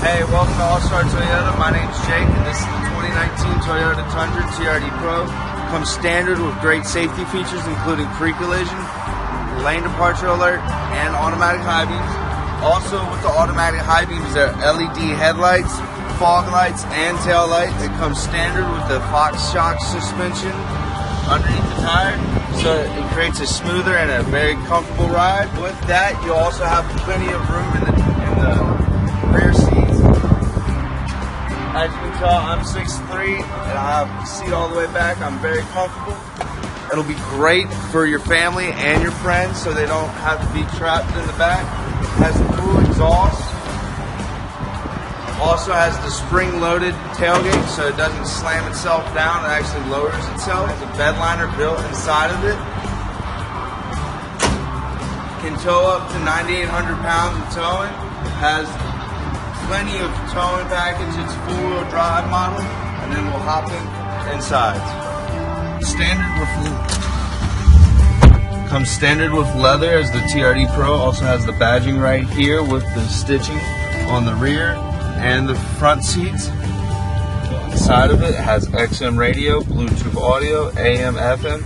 Hey, welcome to All Star Toyota. My name's Jake, and this is the 2019 Toyota Tundra TRD Pro. Comes standard with great safety features, including pre-collision, lane departure alert, and automatic high beams. Also, with the automatic high beams, there are LED headlights, fog lights, and tail lights. It comes standard with the Fox shock suspension underneath the tire, so it creates a smoother and a very comfortable ride. With that, you also have plenty of room in the rear seats. As you can tell, I'm 6'3", and I have the seat all the way back. I'm very comfortable. It'll be great for your family and your friends, so they don't have to be trapped in the back. It has the cool exhaust. Also has the spring-loaded tailgate, so it doesn't slam itself down. It actually lowers itself. It has a bed liner built inside of it. Can tow up to 9,800 pounds of towing. Has plenty of towing package. It's a four-wheel drive model, and then we'll hop inside. Comes standard with leather as the TRD Pro. Also has the badging right here with the stitching on the rear and the front seats. Inside of it has XM radio, Bluetooth audio, AM, FM.